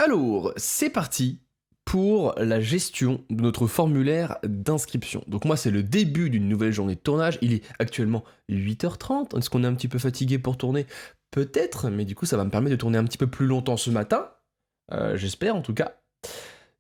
Alors, c'est parti pour la gestion de notre formulaire d'inscription. Donc moi, c'est le début d'une nouvelle journée de tournage. Il est actuellement 8h30. Est-ce qu'on est un petit peu fatigué pour tourner? Peut-être, mais du coup, ça va me permettre de tourner un petit peu plus longtemps ce matin. J'espère en tout cas.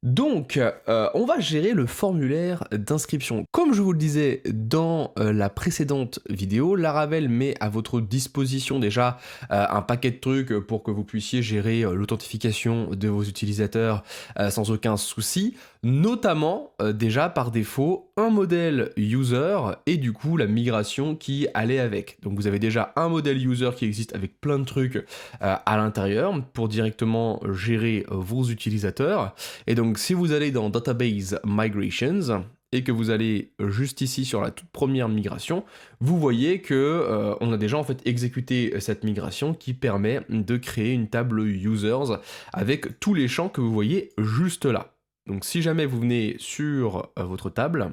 Donc, on va gérer le formulaire d'inscription. Comme je vous le disais dans la précédente vidéo, Laravel met à votre disposition déjà un paquet de trucs pour que vous puissiez gérer l'authentification de vos utilisateurs sans aucun souci, notamment déjà par défaut un modèle user et du coup la migration qui allait avec. Donc vous avez déjà un modèle user qui existe avec plein de trucs à l'intérieur pour directement gérer vos utilisateurs. Et donc si vous allez dans Database Migrations et que vous allez juste ici sur la toute première migration, vous voyez que on a déjà en fait exécuté cette migration qui permet de créer une table users avec tous les champs que vous voyez juste là. Donc si jamais vous venez sur votre table,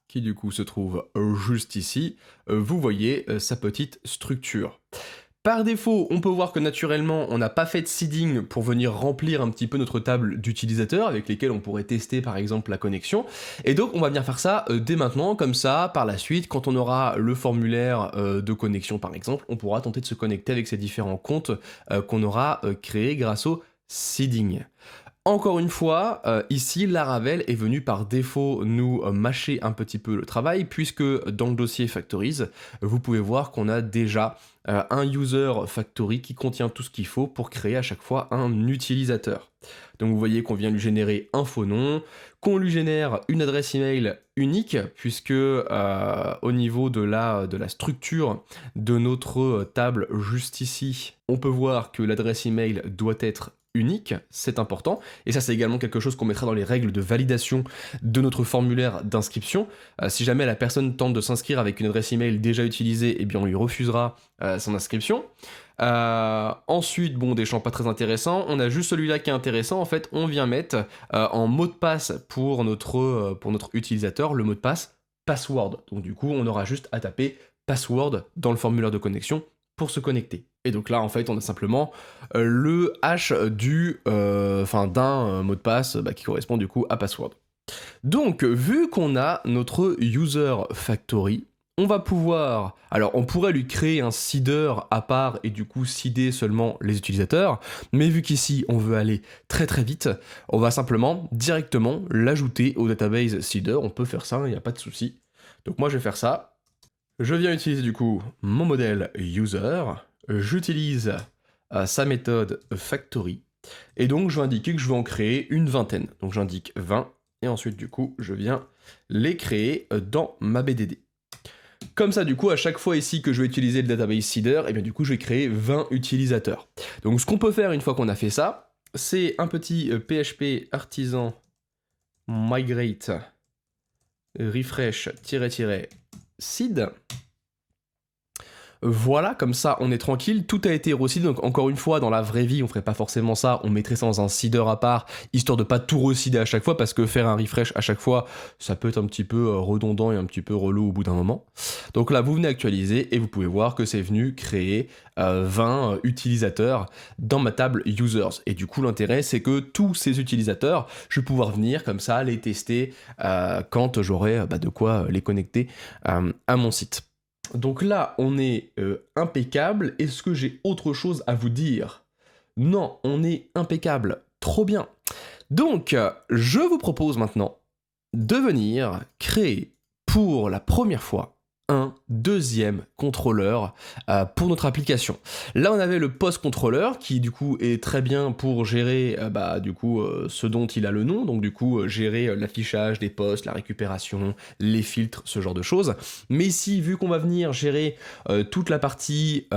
qui du coup se trouve juste ici, vous voyez sa petite structure. Par défaut, on peut voir que naturellement, on n'a pas fait de seeding pour venir remplir un petit peu notre table d'utilisateurs avec lesquels on pourrait tester par exemple la connexion. Et donc, on va venir faire ça dès maintenant, comme ça, par la suite, quand on aura le formulaire de connexion par exemple, on pourra tenter de se connecter avec ces différents comptes qu'on aura créés grâce au seeding. Encore une fois, ici, Laravel est venu par défaut nous mâcher un petit peu le travail, puisque dans le dossier Factories, vous pouvez voir qu'on a déjà un user factory qui contient tout ce qu'il faut pour créer à chaque fois un utilisateur. Donc vous voyez qu'on vient lui générer un faux nom, qu'on lui génère une adresse email unique, puisque au niveau de la structure de notre table juste ici, on peut voir que l'adresse email doit être unique, c'est important, et ça c'est également quelque chose qu'on mettra dans les règles de validation de notre formulaire d'inscription. Si jamais la personne tente de s'inscrire avec une adresse email déjà utilisée, eh bien on lui refusera son inscription. Ensuite, bon, des champs pas très intéressants, on a juste celui-là qui est intéressant, en fait, on vient mettre en mot de passe pour notre utilisateur le mot de passe password. Donc du coup, on aura juste à taper password dans le formulaire de connexion pour se connecter. Et donc là, en fait, on a simplement le hash d'un mot de passe qui correspond du coup à password. Donc, vu qu'on a notre user factory, on va pouvoir... Alors, on pourrait lui créer un seeder à part et du coup seeder seulement les utilisateurs, mais vu qu'ici, on veut aller très très vite, on va simplement directement l'ajouter au database seeder. On peut faire ça, il n'y a pas de souci. Donc moi, je vais faire ça. Je viens utiliser du coup mon modèle user, j'utilise sa méthode factory, et donc je vais indiquer que je veux en créer une vingtaine. Donc j'indique 20, et ensuite du coup je viens les créer dans ma BDD. Comme ça du coup à chaque fois ici que je vais utiliser le database seeder, et bien du coup je vais créer 20 utilisateurs. Donc ce qu'on peut faire une fois qu'on a fait ça, c'est un petit PHP artisan migrate refresh-seed. Voilà, comme ça on est tranquille, tout a été reseedé, donc encore une fois, dans la vraie vie, on ferait pas forcément ça, on mettrait ça dans un seeder à part, histoire de pas tout reseeder à chaque fois, parce que faire un refresh à chaque fois, ça peut être un petit peu redondant et un petit peu relou au bout d'un moment. Donc là, vous venez actualiser, et vous pouvez voir que c'est venu créer 20 utilisateurs dans ma table users. Et du coup, l'intérêt, c'est que tous ces utilisateurs, je vais pouvoir venir comme ça, les tester quand j'aurai de quoi les connecter à mon site. Donc là, on est impeccable. Est-ce que j'ai autre chose à vous dire? Non, on est impeccable. Trop bien. Donc, je vous propose maintenant de venir créer pour la première fois un deuxième contrôleur pour notre application. Là, on avait le post-contrôleur qui du coup est très bien pour gérer ce dont il a le nom, donc du coup gérer l'affichage des posts, la récupération, les filtres, ce genre de choses. Mais ici, vu qu'on va venir gérer toute la partie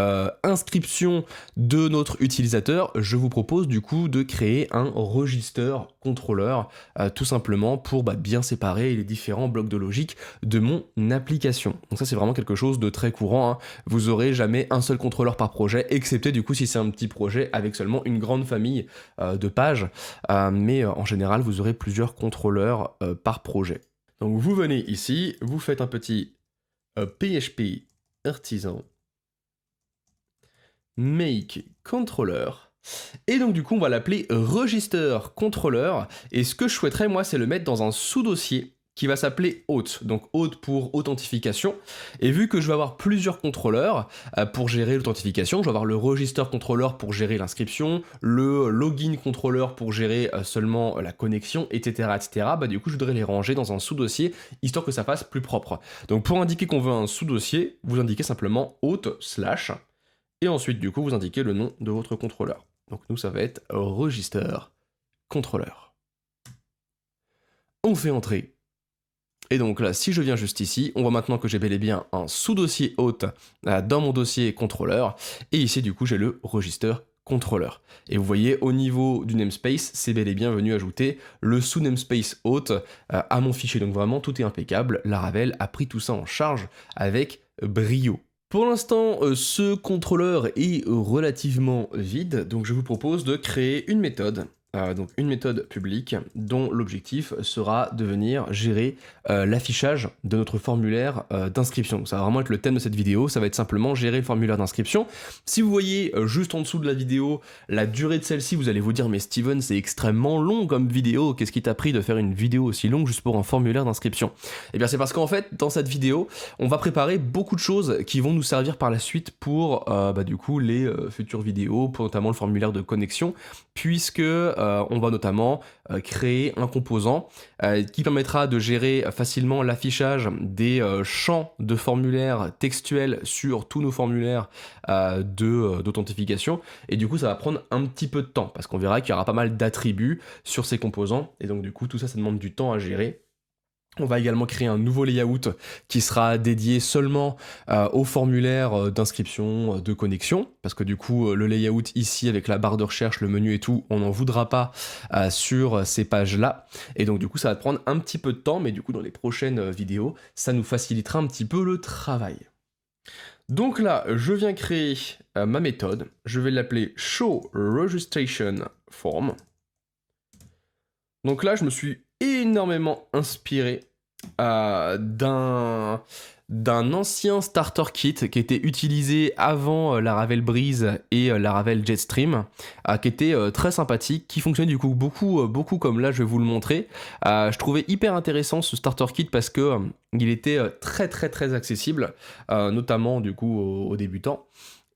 inscription de notre utilisateur, je vous propose du coup de créer un register contrôleur tout simplement pour bien séparer les différents blocs de logique de mon application. Donc ça c'est vraiment quelque chose de très courant, hein. Vous aurez jamais un seul contrôleur par projet, excepté du coup si c'est un petit projet avec seulement une grande famille de pages, mais en général vous aurez plusieurs contrôleurs par projet. Donc vous venez ici, vous faites un petit PHP artisan make controller, Et donc du coup, on va l'appeler register controller. Et ce que je souhaiterais, moi, c'est le mettre dans un sous-dossier qui va s'appeler auth. Donc auth pour authentification. Et vu que je vais avoir plusieurs contrôleurs pour gérer l'authentification, je vais avoir le register controller pour gérer l'inscription, le login controller pour gérer seulement la connexion, etc., etc. Bah du coup, je voudrais les ranger dans un sous-dossier histoire que ça fasse plus propre. Donc pour indiquer qu'on veut un sous-dossier, vous indiquez simplement auth slash et ensuite du coup vous indiquez le nom de votre contrôleur. Donc nous ça va être register controller. On fait entrer. Et donc là, si je viens juste ici, on voit maintenant que j'ai bel et bien un sous-dossier auth dans mon dossier contrôleur. Et ici, du coup, j'ai le register controller. Et vous voyez, au niveau du namespace, c'est bel et bien venu ajouter le sous-namespace auth à mon fichier. Donc vraiment, tout est impeccable. Laravel a pris tout ça en charge avec brio. Pour l'instant, ce contrôleur est relativement vide, donc je vous propose de créer une méthode. Donc une méthode publique dont l'objectif sera de venir gérer l'affichage de notre formulaire d'inscription. Donc ça va vraiment être le thème de cette vidéo, ça va être simplement gérer le formulaire d'inscription. Si vous voyez juste en dessous de la vidéo la durée de celle-ci, vous allez vous dire mais Steven c'est extrêmement long comme vidéo, qu'est-ce qui t'a pris de faire une vidéo aussi longue juste pour un formulaire d'inscription? Eh bien c'est parce qu'en fait dans cette vidéo on va préparer beaucoup de choses qui vont nous servir par la suite pour du coup les futures vidéos, pour notamment le formulaire de connexion, puisque on va notamment créer un composant qui permettra de gérer facilement l'affichage des champs de formulaires textuels sur tous nos formulaires d'authentification. Et du coup, ça va prendre un petit peu de temps, parce qu'on verra qu'il y aura pas mal d'attributs sur ces composants. Et donc du coup, tout ça, ça demande du temps à gérer. On va également créer un nouveau layout qui sera dédié seulement au formulaire d'inscription, de connexion, parce que du coup le layout ici avec la barre de recherche, le menu et tout, on n'en voudra pas sur ces pages-là. Et donc du coup ça va prendre un petit peu de temps, mais du coup dans les prochaines vidéos, ça nous facilitera un petit peu le travail. Donc là, je viens créer ma méthode, je vais l'appeler showRegistrationForm. Donc là, je me suis énormément inspiré d'un ancien starter kit qui était utilisé avant Laravel Breeze et Laravel Jetstream, qui était très sympathique, qui fonctionnait du coup beaucoup comme là je vais vous le montrer. Je trouvais hyper intéressant ce starter kit parce que il était très accessible, notamment du coup aux débutants.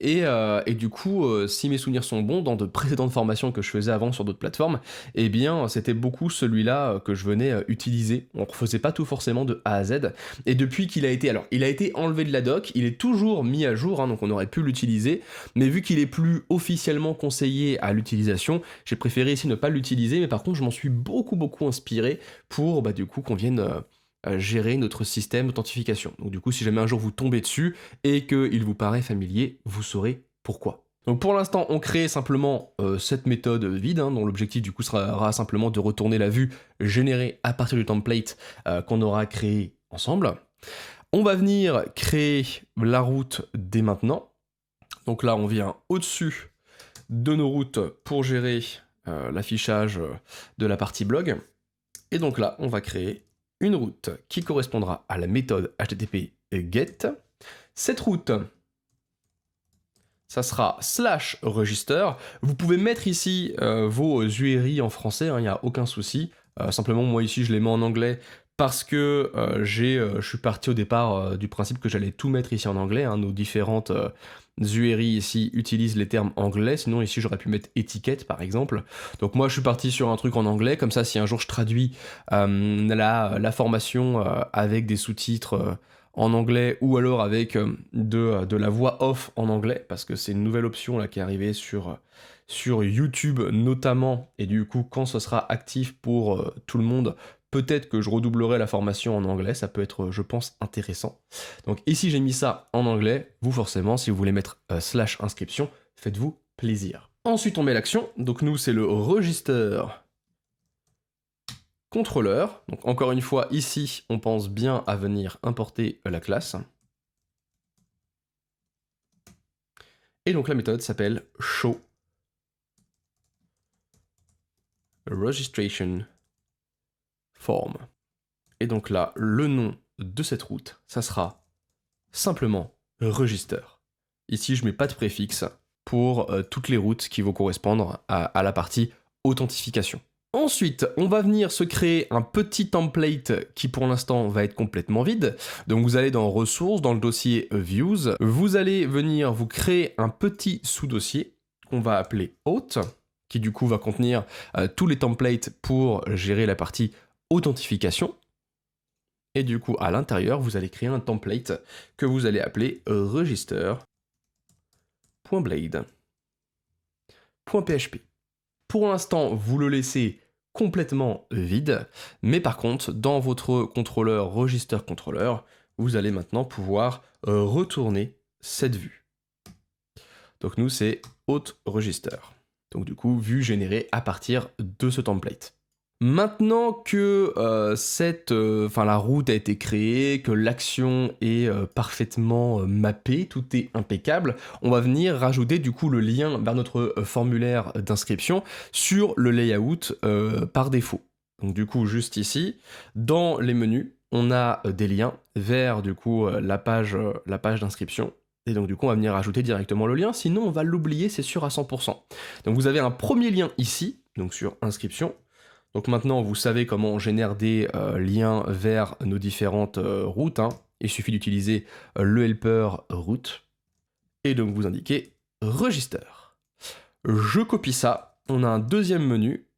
Et du coup, si mes souvenirs sont bons, dans de précédentes formations que je faisais avant sur d'autres plateformes, eh bien, c'était beaucoup celui-là que je venais utiliser. On ne refaisait pas tout forcément de A à Z. Et depuis qu'il a été... Alors, il a été enlevé de la doc, il est toujours mis à jour, hein, donc on aurait pu l'utiliser, mais vu qu'il est plus officiellement conseillé à l'utilisation, j'ai préféré ici ne pas l'utiliser, mais par contre, je m'en suis beaucoup inspiré pour, du coup, qu'on vienne... gérer notre système d'authentification. Donc du coup, si jamais un jour vous tombez dessus et qu'il vous paraît familier, vous saurez pourquoi. Donc pour l'instant, on crée simplement cette méthode vide, hein, dont l'objectif du coup sera simplement de retourner la vue générée à partir du template qu'on aura créé ensemble. On va venir créer la route dès maintenant. Donc là, on vient au-dessus de nos routes pour gérer l'affichage de la partie blog. Et donc là, on va créer une route qui correspondra à la méthode HTTP GET. Cette route, ça sera /register. Vous pouvez mettre ici vos URI en français, il n'y a aucun souci. Simplement, moi ici, je les mets en anglais parce que je suis parti au départ du principe que j'allais tout mettre ici en anglais. Nos différentes URI ici utilisent les termes anglais, sinon ici j'aurais pu mettre étiquette par exemple. Donc moi je suis parti sur un truc en anglais, comme ça si un jour je traduis la formation avec des sous-titres en anglais ou alors avec de la voix off en anglais, parce que c'est une nouvelle option là qui est arrivée sur YouTube notamment, et du coup quand ce sera actif pour tout le monde, peut-être que je redoublerai la formation en anglais, ça peut être, je pense, intéressant. Donc ici, j'ai mis ça en anglais. Vous, forcément, si vous voulez mettre /inscription, faites-vous plaisir. Ensuite, on met l'action. Donc nous, c'est le register contrôleur. Donc encore une fois, ici, on pense bien à venir importer la classe. Et donc la méthode s'appelle show registration form. Et donc là, le nom de cette route, ça sera simplement register. Ici, je mets pas de préfixe, pour toutes les routes qui vont correspondre à la partie authentification. Ensuite, on va venir se créer un petit template qui pour l'instant va être complètement vide. Donc vous allez dans ressources, dans le dossier views, vous allez venir vous créer un petit sous-dossier qu'on va appeler auth, qui du coup va contenir tous les templates pour gérer la partie authentification. Et du coup, à l'intérieur, vous allez créer un template que vous allez appeler register.blade.php. Pour l'instant, vous le laissez complètement vide, mais par contre, dans votre contrôleur register controller, vous allez maintenant pouvoir retourner cette vue. Donc nous, c'est auth register. Donc du coup, vue générée à partir de ce template. Maintenant que la route a été créée, que l'action est parfaitement mappée, tout est impeccable, on va venir rajouter du coup le lien vers notre formulaire d'inscription sur le layout par défaut. Donc du coup, juste ici, dans les menus, on a des liens vers du coup la page d'inscription. Et donc du coup, on va venir rajouter directement le lien, sinon on va l'oublier, c'est sûr à 100%. Donc vous avez un premier lien ici, donc sur inscription. Donc maintenant, vous savez comment on génère des liens vers nos différentes routes. Il suffit d'utiliser le helper route. Et donc vous indiquez register. Je copie ça. On a un deuxième menu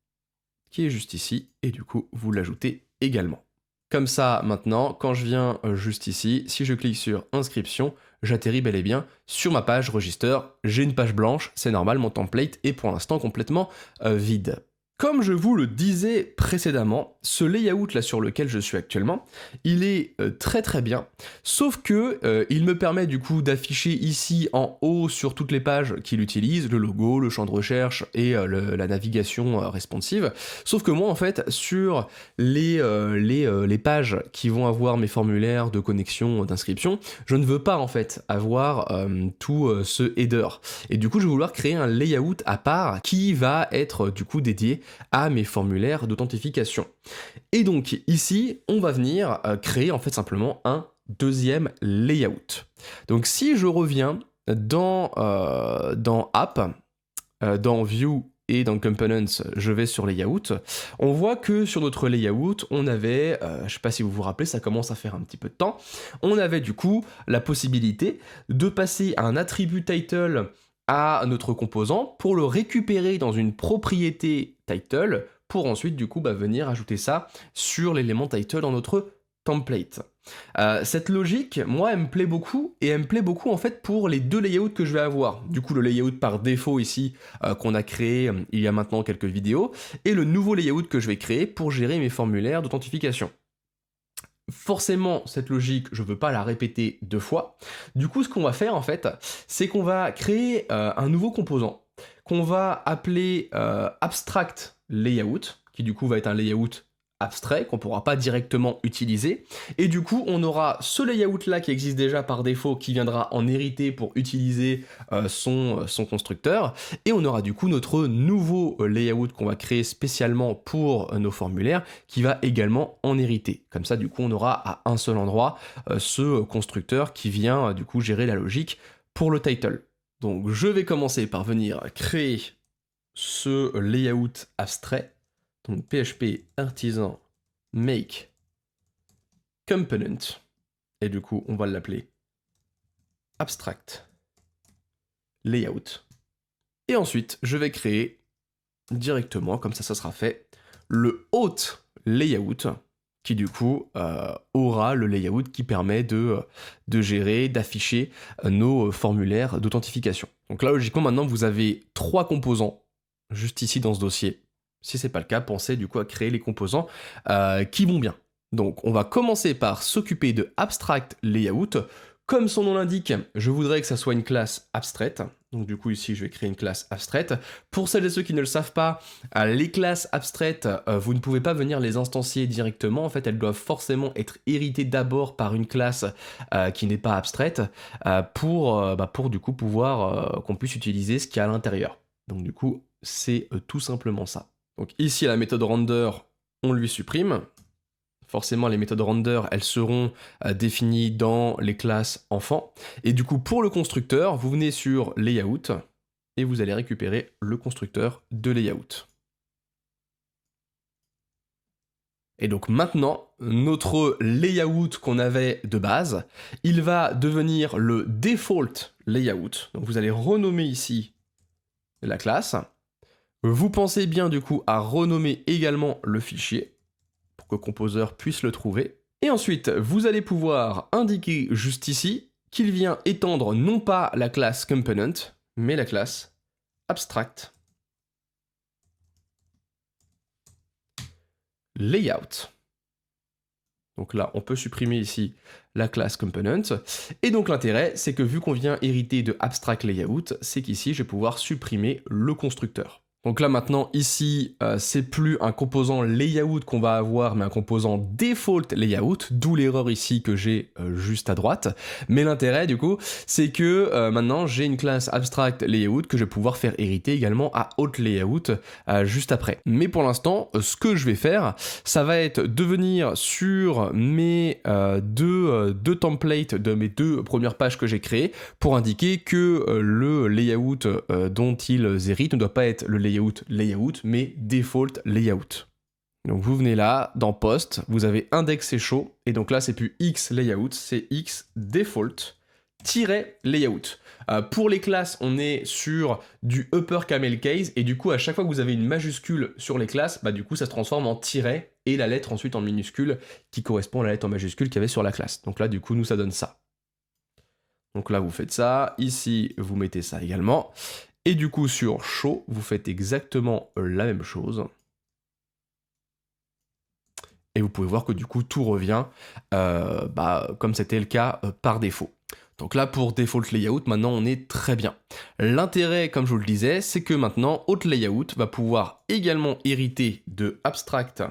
qui est juste ici. Et du coup, vous l'ajoutez également. Comme ça, maintenant, quand je viens juste ici, si je clique sur inscription, j'atterris bel et bien sur ma page register. J'ai une page blanche, c'est normal, mon template est pour l'instant complètement vide. Comme je vous le disais précédemment, ce layout là sur lequel je suis actuellement, il est très très bien, sauf que il me permet du coup d'afficher ici en haut sur toutes les pages qu'il utilise, le logo, le champ de recherche et la navigation responsive, sauf que moi en fait sur les pages qui vont avoir mes formulaires de connexion, d'inscription, je ne veux pas en fait avoir tout ce header, et du coup je vais vouloir créer un layout à part qui va être du coup dédié à mes formulaires d'authentification. Et donc ici, on va venir créer en fait simplement un deuxième layout. Donc si je reviens dans App, dans View et dans Components, je vais sur Layout, on voit que sur notre layout, on avait, je ne sais pas si vous vous rappelez, ça commence à faire un petit peu de temps, on avait du coup la possibilité de passer un attribut title à notre composant pour le récupérer dans une propriété title pour ensuite du coup venir ajouter ça sur l'élément title dans notre template. Cette logique, moi, elle me plaît beaucoup, et elle me plaît beaucoup en fait pour les deux layouts que je vais avoir. Du coup, le layout par défaut ici, qu'on a créé il y a maintenant quelques vidéos, et le nouveau layout que je vais créer pour gérer mes formulaires d'authentification. Forcément, cette logique, je ne veux pas la répéter deux fois. Du coup, ce qu'on va faire, en fait, c'est qu'on va créer un nouveau composant qu'on va appeler abstract layout, qui du coup va être un layout abstrait qu'on ne pourra pas directement utiliser. Et du coup, on aura ce layout-là qui existe déjà par défaut, qui viendra en hériter pour utiliser son constructeur. Et on aura du coup notre nouveau layout qu'on va créer spécialement pour nos formulaires, qui va également en hériter. Comme ça, du coup, on aura à un seul endroit ce constructeur qui vient du coup gérer la logique pour le title. Donc, je vais commencer par venir créer ce layout abstrait. Donc PHP artisan make component, et du coup on va l'appeler abstract layout. Et ensuite je vais créer directement, comme ça sera fait, le auth layout qui du coup aura le layout qui permet de gérer, d'afficher nos formulaires d'authentification. Donc là logiquement maintenant vous avez trois composants juste ici dans ce dossier. Si c'est pas le cas, pensez du coup à créer les composants qui vont bien. Donc on va commencer par s'occuper de abstract layout. Comme son nom l'indique, je voudrais que ça soit une classe abstraite. Donc du coup ici je vais créer une classe abstraite. Pour celles et ceux qui ne le savent pas, les classes abstraites, vous ne pouvez pas venir les instancier directement. En fait, elles doivent forcément être héritées d'abord par une classe qui n'est pas abstraite pour du coup pouvoir qu'on puisse utiliser ce qu'il y a à l'intérieur. Donc du coup c'est tout simplement ça. Donc ici, la méthode render, on lui supprime. Forcément, les méthodes render, elles seront définies dans les classes enfants. Et du coup, pour le constructeur, vous venez sur Layout, et vous allez récupérer le constructeur de layout. Et donc maintenant, notre layout qu'on avait de base, il va devenir le default layout. Donc vous allez renommer ici la classe. Vous pensez bien du coup à renommer également le fichier pour que Composer puisse le trouver. Et ensuite, vous allez pouvoir indiquer juste ici qu'il vient étendre non pas la classe component, mais la classe abstract layout. Donc là, on peut supprimer ici la classe component. Et donc l'intérêt, c'est que vu qu'on vient hériter de abstract layout, c'est qu'ici, je vais pouvoir supprimer le constructeur. Donc là maintenant, ici, c'est plus un composant layout qu'on va avoir, mais un composant default layout, d'où l'erreur ici que j'ai juste à droite. Mais l'intérêt du coup, c'est que maintenant j'ai une classe abstract layout que je vais pouvoir faire hériter également à autre layout juste après. Mais pour l'instant, ce que je vais faire, ça va être de venir sur mes deux templates de mes deux premières pages que j'ai créées pour indiquer que le layout dont ils héritent ne doit pas être le layout, mais default layout. Donc vous venez là, dans post, vous avez index et show, et donc là c'est plus x layout, c'est x default layout. Pour les classes, on est sur du upper camel case, et du coup à chaque fois que vous avez une majuscule sur les classes, bah du coup ça se transforme en tiret, et la lettre ensuite en minuscule, qui correspond à la lettre en majuscule qu'il y avait sur la classe. Donc là du coup nous ça donne ça. Donc là vous faites ça, ici vous mettez ça également. Et du coup, sur show, vous faites exactement la même chose. Et vous pouvez voir que du coup, tout revient comme c'était le cas par défaut. Donc là, pour default layout, maintenant, on est très bien. L'intérêt, comme je vous le disais, c'est que maintenant, autre layout va pouvoir également hériter de abstract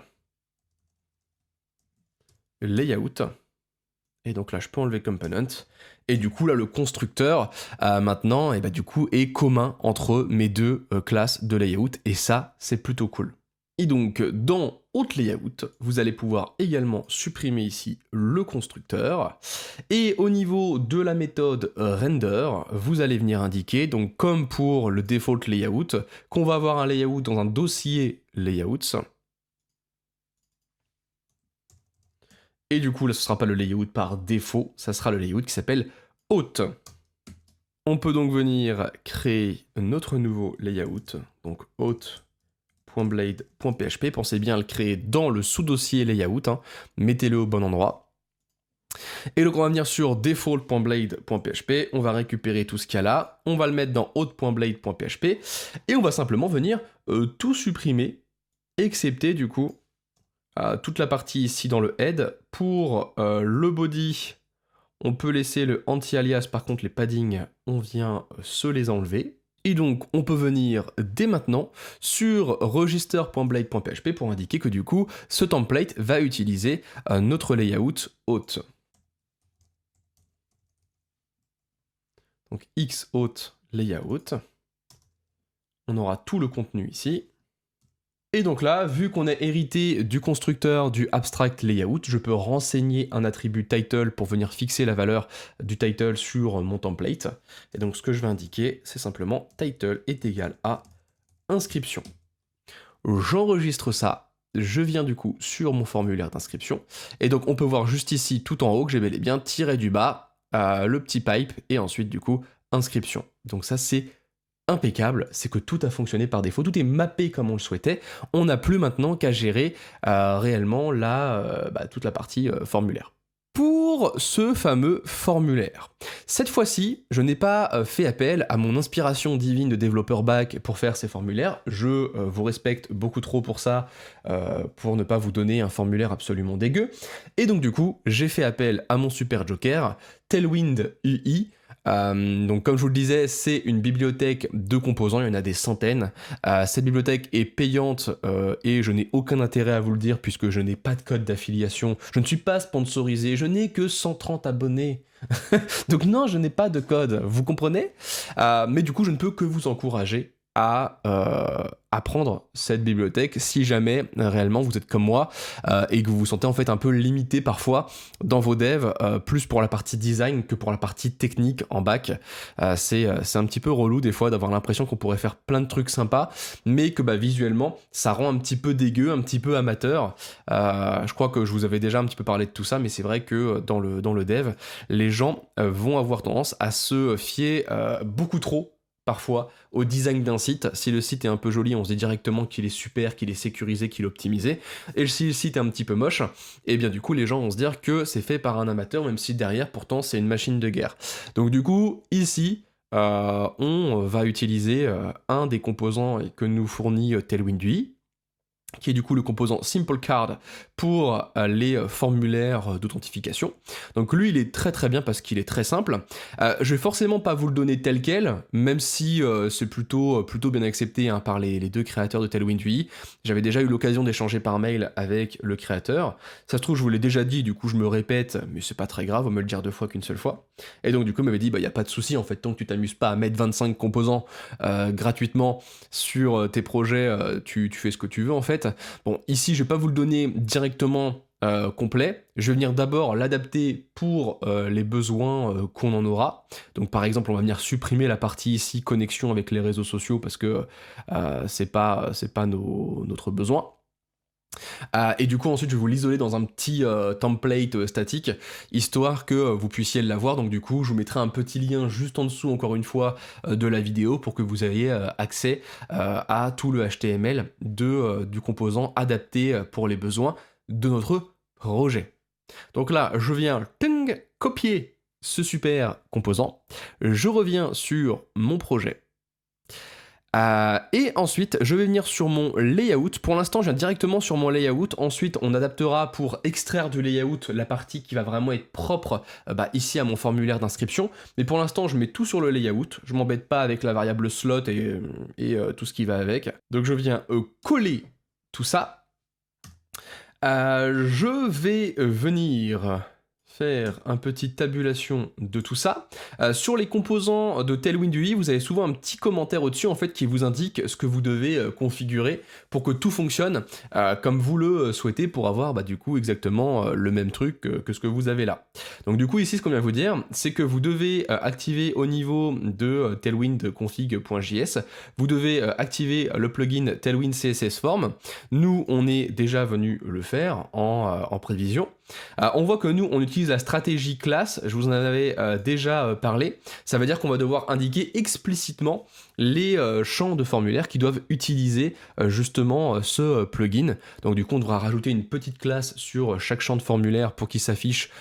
layout. Et donc là, je peux enlever component. Et du coup, là, le constructeur, maintenant, et du coup, est commun entre mes deux classes de layout. Et ça, c'est plutôt cool. Et donc, dans Autre Layout, vous allez pouvoir également supprimer ici le constructeur. Et au niveau de la méthode render, vous allez venir indiquer, donc comme pour le default layout, qu'on va avoir un layout dans un dossier layouts. Et du coup, là, ce ne sera pas le layout par défaut, ça sera le layout qui s'appelle hôte. On peut donc venir créer notre nouveau layout, donc hôte.blade.php. Pensez bien à le créer dans le sous-dossier layout, mettez-le au bon endroit. Et donc on va venir sur default.blade.php, on va récupérer tout ce qu'il y a là, on va le mettre dans hôte.blade.php, et on va simplement venir tout supprimer, excepté du coup toute la partie ici dans le head. Pour le body, on peut laisser le anti-alias, par contre les paddings, on vient se les enlever. Et donc on peut venir dès maintenant sur register.blade.php pour indiquer que du coup ce template va utiliser notre layout hôte. Donc x hôte layout. On aura tout le contenu ici. Et donc là, vu qu'on a hérité du constructeur du abstract layout, je peux renseigner un attribut title pour venir fixer la valeur du title sur mon template. Et donc ce que je vais indiquer, c'est simplement title est égal à inscription. J'enregistre ça, je viens du coup sur mon formulaire d'inscription. Et donc on peut voir juste ici, tout en haut, que j'ai bel et bien tiré du bas le petit pipe et ensuite du coup inscription. Donc ça c'est impeccable, c'est que tout a fonctionné par défaut, tout est mappé comme on le souhaitait, on n'a plus maintenant qu'à gérer réellement toute la partie formulaire. Pour ce fameux formulaire, cette fois-ci, je n'ai pas fait appel à mon inspiration divine de développeur back pour faire ces formulaires, je vous respecte beaucoup trop pour ça, pour ne pas vous donner un formulaire absolument dégueu, et donc du coup, j'ai fait appel à mon super joker, Tailwind UI. Donc comme je vous le disais, c'est une bibliothèque de composants, il y en a des centaines. Cette bibliothèque est payante et je n'ai aucun intérêt à vous le dire puisque je n'ai pas de code d'affiliation, je ne suis pas sponsorisé, je n'ai que 130 abonnés. Donc non, je n'ai pas de code, vous comprenez? Mais du coup, je ne peux que vous encourager à apprendre cette bibliothèque si jamais réellement vous êtes comme moi et que vous vous sentez en fait un peu limité parfois dans vos devs, plus pour la partie design que pour la partie technique en bac. C'est un petit peu relou des fois d'avoir l'impression qu'on pourrait faire plein de trucs sympas, mais que visuellement ça rend un petit peu dégueu, un petit peu amateur. Je crois que je vous avais déjà un petit peu parlé de tout ça, mais c'est vrai que dans le dev, les gens vont avoir tendance à se fier beaucoup trop parfois au design d'un site. Si le site est un peu joli, on se dit directement qu'il est super, qu'il est sécurisé, qu'il est optimisé. Et si le site est un petit peu moche, et bien du coup les gens vont se dire que c'est fait par un amateur, même si derrière pourtant c'est une machine de guerre. Donc du coup, ici, on va utiliser un des composants que nous fournit Tailwind UI, qui est du coup le composant Simple Card pour les formulaires d'authentification. Donc lui, il est très très bien parce qu'il est très simple. Je vais forcément pas vous le donner tel quel, même si c'est plutôt bien accepté par les deux créateurs de Tailwind UI. J'avais déjà eu l'occasion d'échanger par mail avec le créateur. Ça se trouve, je vous l'ai déjà dit, du coup je me répète, mais c'est pas très grave, on me le dire 2 fois qu'une seule fois. Et donc du coup, il m'avait dit, y a pas de souci, en fait, tant que tu t'amuses pas à mettre 25 composants gratuitement sur tes projets, tu fais ce que tu veux, en fait. Bon, ici, je vais pas vous le donner directement complet. Je vais venir d'abord l'adapter pour les besoins qu'on en aura. Donc, par exemple, on va venir supprimer la partie ici connexion avec les réseaux sociaux parce que c'est pas notre besoin. Et du coup, ensuite, je vais vous l'isoler dans un petit template statique, histoire que vous puissiez l'avoir. Donc du coup, je vous mettrai un petit lien juste en dessous, encore une fois, de la vidéo pour que vous ayez accès à tout le HTML du composant adapté pour les besoins de notre projet. Donc là, je viens copier ce super composant. Je reviens sur mon projet. Et ensuite, je vais venir sur mon layout. Pour l'instant, je viens directement sur mon layout. Ensuite, on adaptera pour extraire du layout la partie qui va vraiment être propre ici à mon formulaire d'inscription. Mais pour l'instant, je mets tout sur le layout. Je m'embête pas avec la variable slot et tout ce qui va avec. Donc, je viens coller tout ça. Je vais venir faire une petite tabulation de tout ça. Sur les composants de Tailwind UI, vous avez souvent un petit commentaire au-dessus en fait qui vous indique ce que vous devez configurer pour que tout fonctionne comme vous le souhaitez pour avoir du coup exactement le même truc que ce que vous avez là. Donc du coup ici ce qu'on vient vous dire, c'est que vous devez activer au niveau de Tailwind config.js, vous devez activer le plugin Tailwind CSS Form. Nous on est déjà venu le faire en prévision. On voit que nous on utilise la stratégie classe, je vous en avais déjà parlé. Ça veut dire qu'on va devoir indiquer explicitement les champs de formulaire qui doivent utiliser justement ce plugin. Donc du coup on devra rajouter une petite classe sur chaque champ de formulaire pour qu'il s'affiche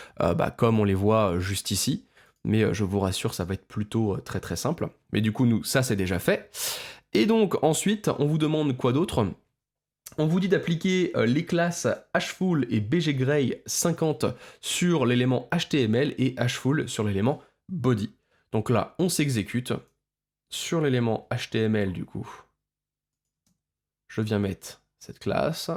comme on les voit juste ici. Mais je vous rassure, ça va être plutôt très très simple. Mais du coup, nous, ça c'est déjà fait. Et donc ensuite, on vous demande quoi d'autre ? On vous dit d'appliquer les classes hfull et bggray 50 sur l'élément HTML et hfull sur l'élément body. Donc là, on s'exécute sur l'élément HTML du coup. Je viens mettre cette classe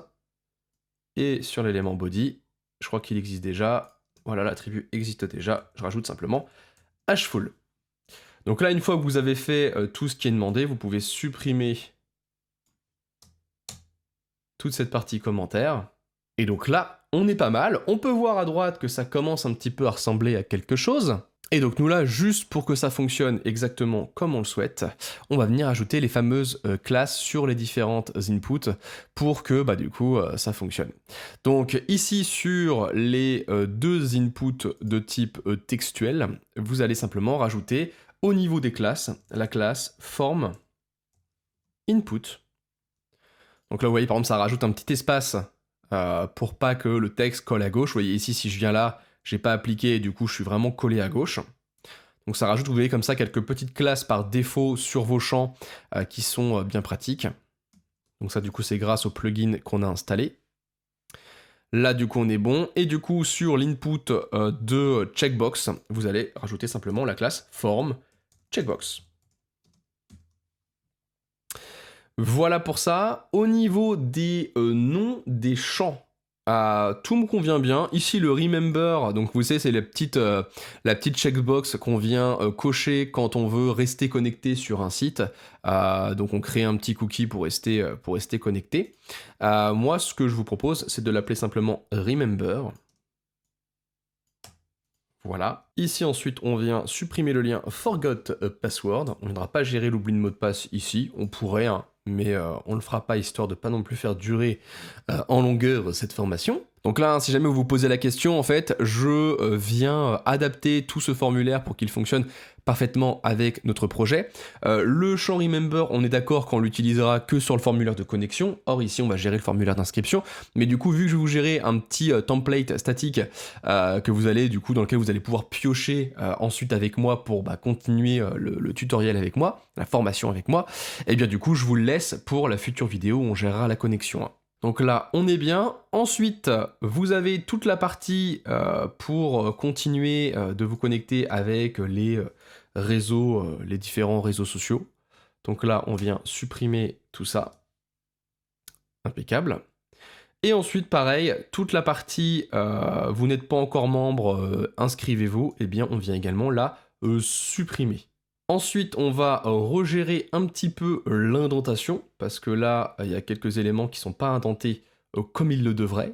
et sur l'élément body, je crois qu'il existe déjà. Voilà, l'attribut existe déjà. Je rajoute simplement hfull. Donc là, une fois que vous avez fait tout ce qui est demandé, vous pouvez supprimer toute cette partie commentaire. Et donc là, on est pas mal. On peut voir à droite que ça commence un petit peu à ressembler à quelque chose. Et donc nous là, juste pour que ça fonctionne exactement comme on le souhaite, on va venir ajouter les fameuses classes sur les différentes inputs pour que du coup ça fonctionne. Donc ici sur les deux inputs de type textuel, vous allez simplement rajouter au niveau des classes, la classe form input. Donc là, vous voyez, par exemple, ça rajoute un petit espace pour pas que le texte colle à gauche. Vous voyez ici, si je viens là, j'ai pas appliqué et du coup, je suis vraiment collé à gauche. Donc ça rajoute, vous voyez, comme ça, quelques petites classes par défaut sur vos champs qui sont bien pratiques. Donc ça, du coup, c'est grâce au plugin qu'on a installé. Là, du coup, on est bon. Et du coup, sur l'input de checkbox, vous allez rajouter simplement la classe form checkbox. Voilà pour ça. Au niveau des noms des champs Tout me convient bien. Ici, le remember, donc vous savez, c'est la petite checkbox qu'on vient cocher quand on veut rester connecté sur un site. Donc on crée un petit cookie pour rester connecté. Moi, ce que je vous propose, c'est de l'appeler simplement remember. Voilà. Ici, ensuite, on vient supprimer le lien forgot password. On ne viendra pas gérer l'oubli de mot de passe ici. On pourrait, hein, mais on ne le fera pas, histoire de pas non plus faire durer en longueur cette formation. Donc là, hein, si jamais vous vous posez la question, en fait, je viens adapter tout ce formulaire pour qu'il fonctionne parfaitement avec notre projet. Le champ Remember, on est d'accord qu'on l'utilisera que sur le formulaire de connexion. Or, ici, on va gérer le formulaire d'inscription. Mais du coup, vu que je vais vous gérer un petit template statique que vous allez, du coup, dans lequel vous allez pouvoir piocher ensuite avec moi pour continuer le tutoriel avec moi, la formation avec moi, et bien du coup, je vous le laisse pour la future vidéo où on gérera la connexion, hein. Donc là, on est bien. Ensuite, vous avez toute la partie pour continuer de vous connecter avec les réseaux, les différents réseaux sociaux. Donc là, on vient supprimer tout ça. Impeccable. Et ensuite, pareil, toute la partie vous n'êtes pas encore membre, inscrivez-vous, et bien on vient également la supprimer. Ensuite, on va regérer un petit peu l'indentation, parce que là, il y a quelques éléments qui ne sont pas indentés comme ils le devraient.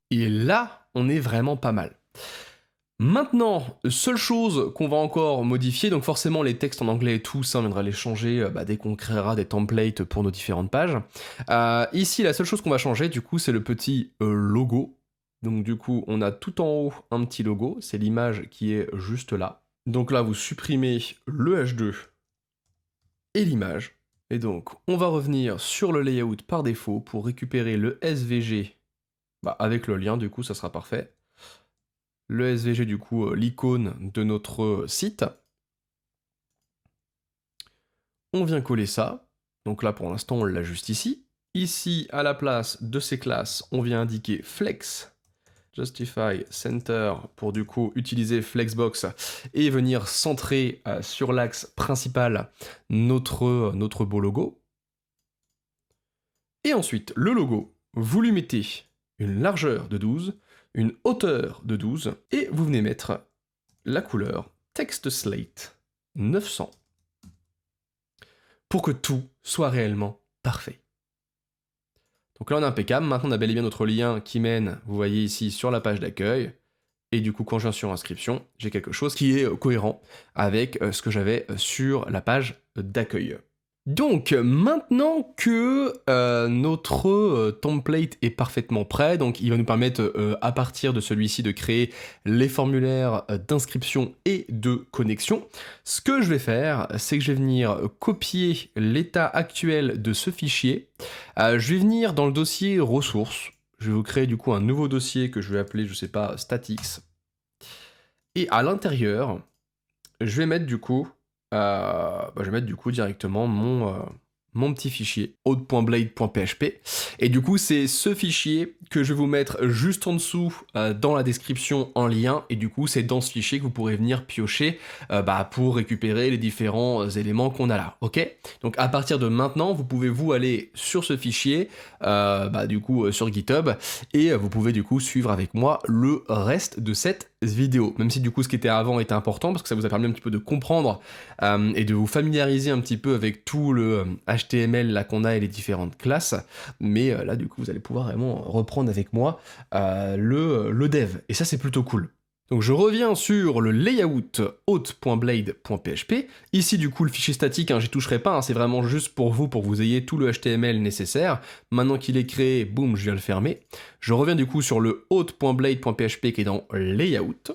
Et là, on est vraiment pas mal. Maintenant, seule chose qu'on va encore modifier, donc forcément les textes en anglais et tout, ça on viendra les changer dès qu'on créera des templates pour nos différentes pages. Ici, la seule chose qu'on va changer, du coup, c'est le petit logo. Donc du coup, on a tout en haut un petit logo, c'est l'image qui est juste là. Donc là, vous supprimez le H2 et l'image. Et donc, on va revenir sur le layout par défaut pour récupérer le SVG avec le lien, du coup, ça sera parfait. Le SVG, du coup, l'icône de notre site. On vient coller ça. Donc là, pour l'instant, on l'ajuste ici. Ici, à la place de ces classes, on vient indiquer Flex, Justify Center pour du coup utiliser Flexbox et venir centrer sur l'axe principal notre beau logo. Et ensuite, le logo, vous lui mettez une largeur de 12, une hauteur de 12, et vous venez mettre la couleur Text Slate 900 pour que tout soit réellement parfait. Donc là on est impeccable, maintenant on a bel et bien notre lien qui mène, vous voyez ici, sur la page d'accueil, et du coup quand je viens sur inscription, j'ai quelque chose qui est cohérent avec ce que j'avais sur la page d'accueil. Donc maintenant que notre template est parfaitement prêt, donc il va nous permettre à partir de celui-ci de créer les formulaires d'inscription et de connexion. Ce que je vais faire, c'est que je vais venir copier l'état actuel de ce fichier. Je vais venir dans le dossier ressources. Je vais vous créer du coup un nouveau dossier que je vais appeler, je sais pas, statics. Et à l'intérieur, je vais mettre du coup directement mon petit fichier aude.blade.php, et du coup c'est ce fichier que je vais vous mettre juste en dessous dans la description en lien, et du coup c'est dans ce fichier que vous pourrez venir piocher pour récupérer les différents éléments qu'on a là, ok? Donc à partir de maintenant, vous pouvez vous aller sur ce fichier, sur GitHub, et vous pouvez du coup suivre avec moi le reste de cette vidéo, même si du coup ce qui était avant était important, parce que ça vous a permis un petit peu de comprendre et de vous familiariser un petit peu avec tout le HTML là qu'on a et les différentes classes, mais là du coup vous allez pouvoir vraiment reprendre avec moi le dev, et ça c'est plutôt cool. Donc je reviens sur le layout aude.blade.php, ici du coup le fichier statique, j'y toucherai pas, c'est vraiment juste pour vous que vous ayez tout le HTML nécessaire. Maintenant qu'il est créé, boum, je viens le fermer. Je reviens du coup sur le aude.blade.php qui est dans layout.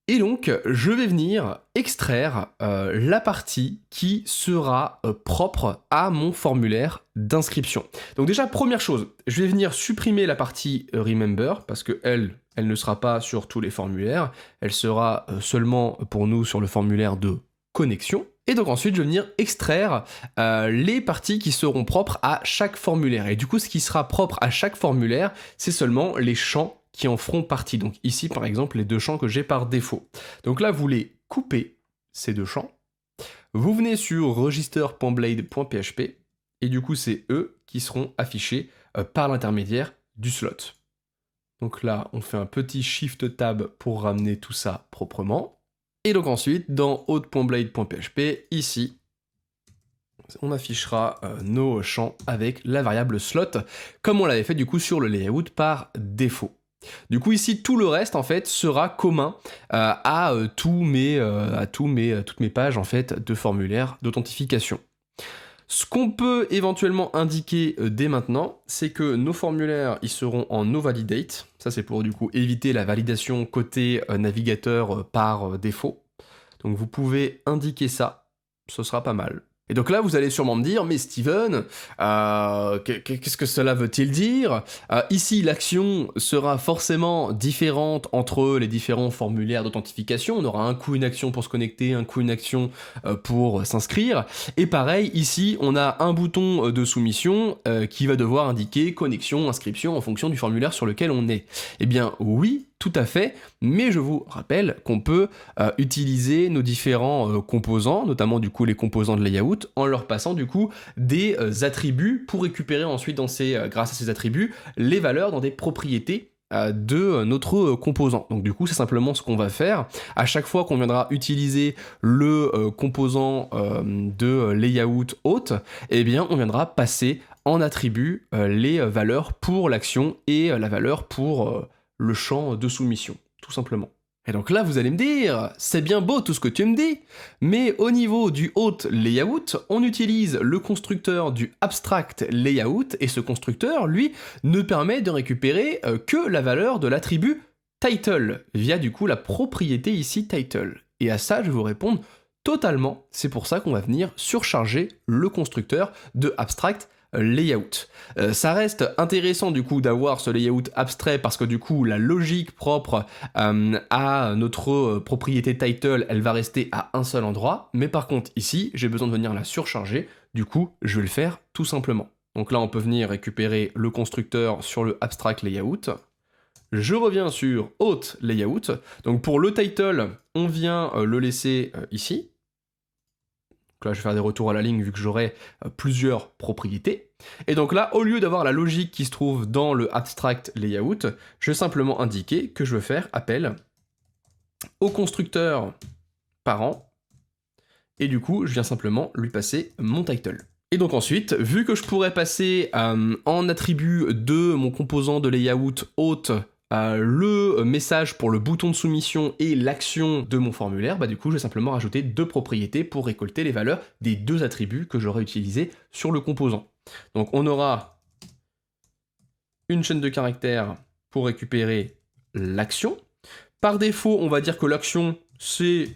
Et donc, je vais venir extraire la partie qui sera propre à mon formulaire d'inscription. Donc déjà, première chose, je vais venir supprimer la partie Remember, parce que elle ne sera pas sur tous les formulaires, elle sera seulement pour nous sur le formulaire de connexion. Et donc ensuite, je vais venir extraire les parties qui seront propres à chaque formulaire. Et du coup, ce qui sera propre à chaque formulaire, c'est seulement les champs qui en feront partie. Donc ici, par exemple, les deux champs que j'ai par défaut. Donc là, vous les coupez, ces deux champs. Vous venez sur register.blade.php. Et du coup, c'est eux qui seront affichés par l'intermédiaire du slot. Donc là, on fait un petit Shift Tab pour ramener tout ça proprement. Et donc ensuite, dans auth.blade.php, ici, on affichera nos champs avec la variable slot, comme on l'avait fait du coup sur le layout par défaut. Du coup ici, tout le reste en fait sera commun à toutes mes pages en fait de formulaire d'authentification. Ce qu'on peut éventuellement indiquer dès maintenant, c'est que nos formulaires ils seront en noValidate. Ça c'est pour du coup éviter la validation côté navigateur par défaut. Donc vous pouvez indiquer ça, ce sera pas mal. Et donc là, vous allez sûrement me dire, mais Steven, qu'est-ce que cela veut-il dire? Ici, l'action sera forcément différente entre les différents formulaires d'authentification. On aura un coup une action pour se connecter, un coup une action pour s'inscrire. Et pareil, ici, on a un bouton de soumission qui va devoir indiquer connexion, inscription en fonction du formulaire sur lequel on est. Eh bien, oui, tout à fait, mais je vous rappelle qu'on peut utiliser nos différents composants, notamment du coup les composants de layout, en leur passant du coup des attributs pour récupérer ensuite grâce à ces attributs les valeurs dans des propriétés de notre composant. Donc du coup c'est simplement ce qu'on va faire. À chaque fois qu'on viendra utiliser le composant de layout hôte, eh bien on viendra passer en attribut les valeurs pour l'action et la valeur pour le champ de soumission, tout simplement. Et donc là, vous allez me dire, c'est bien beau tout ce que tu me dis, mais au niveau du auth layout, on utilise le constructeur du abstract layout, et ce constructeur, lui, ne permet de récupérer que la valeur de l'attribut title, via du coup la propriété ici title. Et à ça, je vais vous répondre totalement, c'est pour ça qu'on va venir surcharger le constructeur de abstract layout. Ça reste intéressant du coup d'avoir ce layout abstrait parce que du coup la logique propre à notre propriété title elle va rester à un seul endroit, mais par contre ici j'ai besoin de venir la surcharger, du coup je vais le faire tout simplement. Donc là on peut venir récupérer le constructeur sur le abstract layout. Je reviens sur auth layout, donc pour le title on vient le laisser ici. Donc là, je vais faire des retours à la ligne vu que j'aurai plusieurs propriétés. Et donc là, au lieu d'avoir la logique qui se trouve dans le abstract layout, je vais simplement indiquer que je veux faire appel au constructeur parent. Et du coup, je viens simplement lui passer mon title. Et donc ensuite, vu que je pourrais passer en attribut de mon composant de layout hôte le message pour le bouton de soumission et l'action de mon formulaire, bah du coup je vais simplement rajouter deux propriétés pour récolter les valeurs des deux attributs que j'aurais utilisés sur le composant. Donc on aura une chaîne de caractères pour récupérer l'action. Par défaut, on va dire que l'action c'est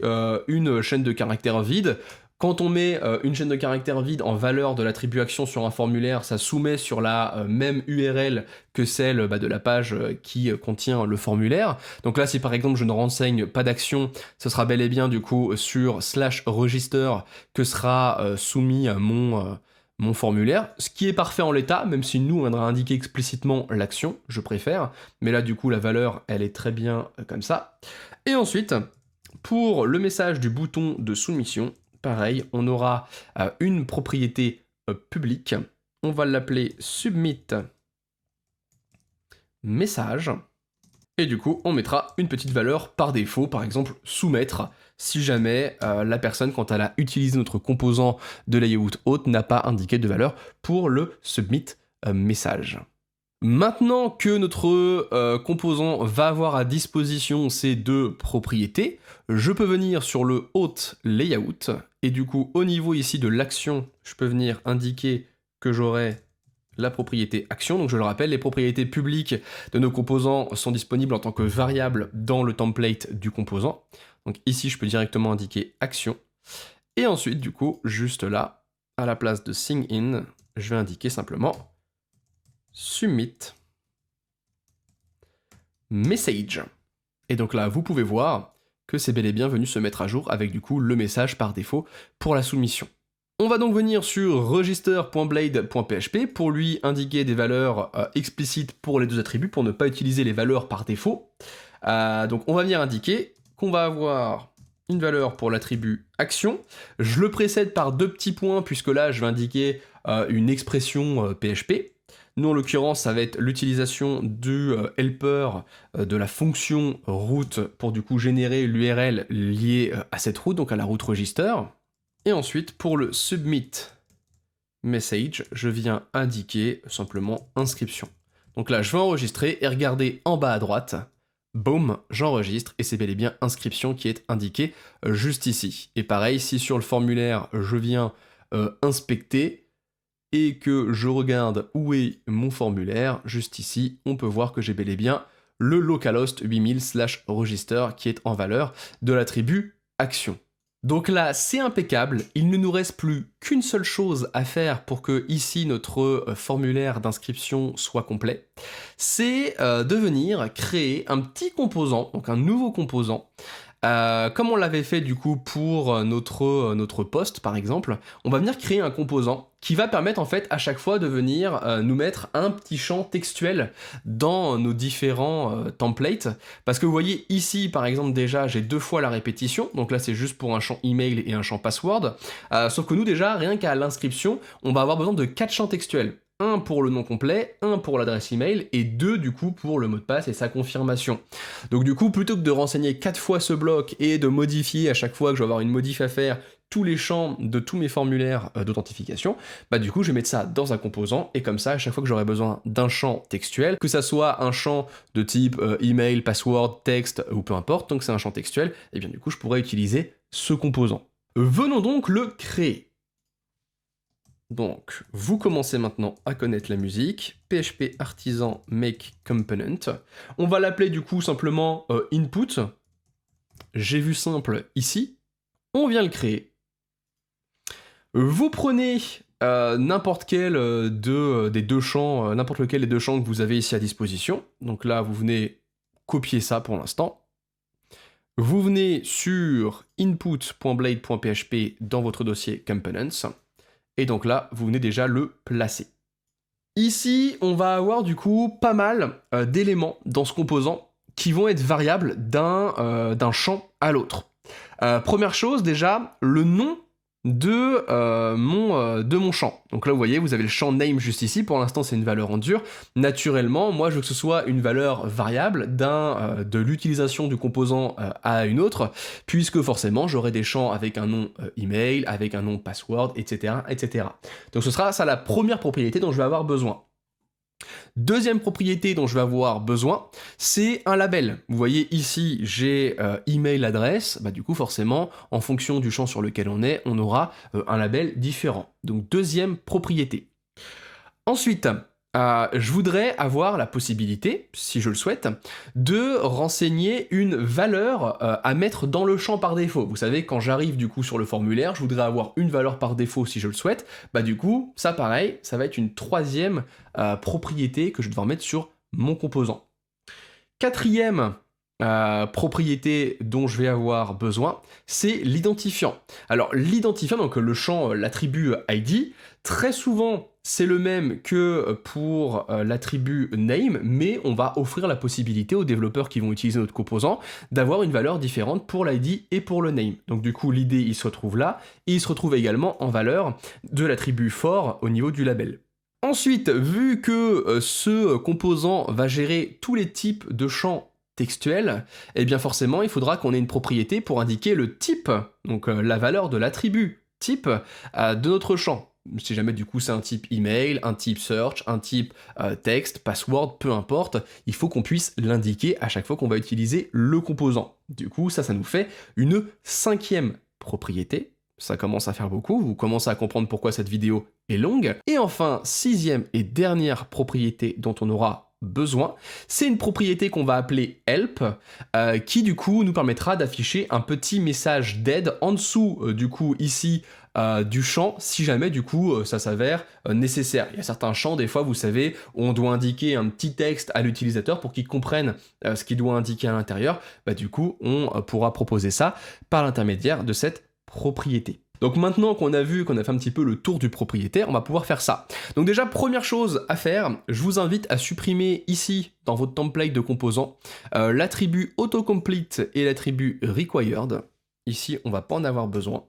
une chaîne de caractères vide. Quand on met une chaîne de caractères vide en valeur de l'attribut action sur un formulaire, ça soumet sur la même URL que celle de la page qui contient le formulaire. Donc là, si par exemple je ne renseigne pas d'action, ce sera bel et bien du coup sur /register que sera soumis mon formulaire, ce qui est parfait en l'état, même si nous on viendra indiquer explicitement l'action, je préfère, mais là du coup la valeur elle est très bien comme ça. Et ensuite, pour le message du bouton de soumission, pareil, on aura une propriété publique, on va l'appeler submit message, et du coup on mettra une petite valeur par défaut, par exemple soumettre, si jamais la personne, quand elle a utilisé notre composant de layout hôte, n'a pas indiqué de valeur pour le submit message. Maintenant que notre composant va avoir à disposition ces deux propriétés, je peux venir sur le auth layout, et du coup au niveau ici de l'action, je peux venir indiquer que j'aurai la propriété action. Donc je le rappelle, les propriétés publiques de nos composants sont disponibles en tant que variables dans le template du composant. Donc ici je peux directement indiquer action, et ensuite du coup juste là, à la place de sign in, je vais indiquer simplement submit message. Et donc là, vous pouvez voir que c'est bel et bien venu se mettre à jour avec du coup le message par défaut pour la soumission. On va donc venir sur register.blade.php pour lui indiquer des valeurs explicites pour les deux attributs, pour ne pas utiliser les valeurs par défaut. Donc on va venir indiquer qu'on va avoir une valeur pour l'attribut action. Je le précède par 2 petits points, puisque là, je vais indiquer une expression PHP. Nous, en l'occurrence, ça va être l'utilisation du helper de la fonction route pour du coup générer l'URL liée à cette route, donc à la route register. Et ensuite, pour le submit message, je viens indiquer simplement inscription. Donc là, je vais enregistrer et regarder en bas à droite. Boum, j'enregistre et c'est bel et bien inscription qui est indiquée juste ici. Et pareil, si sur le formulaire, je viens inspecter et que je regarde où est mon formulaire, juste ici, on peut voir que j'ai bel et bien le localhost 8000/register qui est en valeur de l'attribut action. Donc là, c'est impeccable, il ne nous reste plus qu'une seule chose à faire pour que ici notre formulaire d'inscription soit complet, c'est de venir créer un petit composant, donc un nouveau composant, comme on l'avait fait du coup pour notre post par exemple, on va venir créer un composant qui va permettre en fait à chaque fois de venir nous mettre un petit champ textuel dans nos différents templates, parce que vous voyez ici par exemple déjà j'ai 2 fois la répétition, donc là c'est juste pour un champ email et un champ password, sauf que nous déjà rien qu'à l'inscription on va avoir besoin de 4 champs textuels. Un pour le nom complet, un pour l'adresse email et 2 du coup pour le mot de passe et sa confirmation. Donc du coup, plutôt que de renseigner 4 fois ce bloc et de modifier à chaque fois que je vais avoir une modif à faire tous les champs de tous mes formulaires d'authentification, bah du coup je vais mettre ça dans un composant et comme ça à chaque fois que j'aurai besoin d'un champ textuel, que ça soit un champ de type email, password, texte ou peu importe, donc c'est un champ textuel, et bien du coup je pourrais utiliser ce composant. Venons donc le créer. Donc, vous commencez maintenant à connaître la musique, PHP artisan make component. On va l'appeler du coup simplement input. J'ai vu simple ici. On vient le créer. Vous prenez n'importe quel des 2 champs, n'importe lequel des 2 champs que vous avez ici à disposition. Donc là, vous venez copier ça pour l'instant. Vous venez sur input.blade.php dans votre dossier components. Et donc là, vous venez déjà le placer. Ici, on va avoir du coup pas mal d'éléments dans ce composant qui vont être variables d'un champ à l'autre. Première chose déjà, le nom de mon champ. Donc là, vous voyez, vous avez le champ name juste ici. Pour l'instant, c'est une valeur en dur. Naturellement, moi, je veux que ce soit une valeur variable de l'utilisation du composant à une autre, puisque forcément, j'aurai des champs avec un nom email, avec un nom password, etc., etc. Donc ce sera ça la première propriété dont je vais avoir besoin. Deuxième propriété dont je vais avoir besoin, c'est un label. Vous voyez ici, j'ai email adresse, bah du coup forcément, en fonction du champ sur lequel on est, on aura un label différent. Donc deuxième propriété. Ensuite, je voudrais avoir la possibilité, si je le souhaite, de renseigner une valeur à mettre dans le champ par défaut. Vous savez, quand j'arrive du coup sur le formulaire, je voudrais avoir une valeur par défaut si je le souhaite. Bah du coup, ça pareil, ça va être une troisième propriété que je vais devoir mettre sur mon composant. Quatrième propriété dont je vais avoir besoin, c'est l'identifiant. Alors l'identifiant, donc le champ, l'attribut ID, très souvent c'est le même que pour l'attribut name, mais on va offrir la possibilité aux développeurs qui vont utiliser notre composant d'avoir une valeur différente pour l'ID et pour le name. Donc du coup l'ID il se retrouve là, et il se retrouve également en valeur de l'attribut for au niveau du label. Ensuite, vu que ce composant va gérer tous les types de champs textuels, eh bien forcément il faudra qu'on ait une propriété pour indiquer le type, donc la valeur de l'attribut type de notre champ. Si jamais du coup c'est un type email, un type search, un type texte, password, peu importe, il faut qu'on puisse l'indiquer à chaque fois qu'on va utiliser le composant. Du coup ça nous fait une 5e propriété. Ça commence à faire beaucoup, vous commencez à comprendre pourquoi cette vidéo est longue. Et enfin, 6e et dernière propriété dont on aura besoin, c'est une propriété qu'on va appeler help, qui du coup nous permettra d'afficher un petit message d'aide en dessous du coup ici du champ, si jamais du coup ça s'avère nécessaire. Il y a certains champs, des fois vous savez, on doit indiquer un petit texte à l'utilisateur pour qu'il comprenne ce qu'il doit indiquer à l'intérieur, bah du coup on pourra proposer ça par l'intermédiaire de cette propriété. Donc maintenant qu'on a vu qu'on a fait un petit peu le tour du propriétaire, on va pouvoir faire ça. Donc déjà, première chose à faire, je vous invite à supprimer ici, dans votre template de composants, l'attribut autocomplete et l'attribut required. Ici, on va pas en avoir besoin.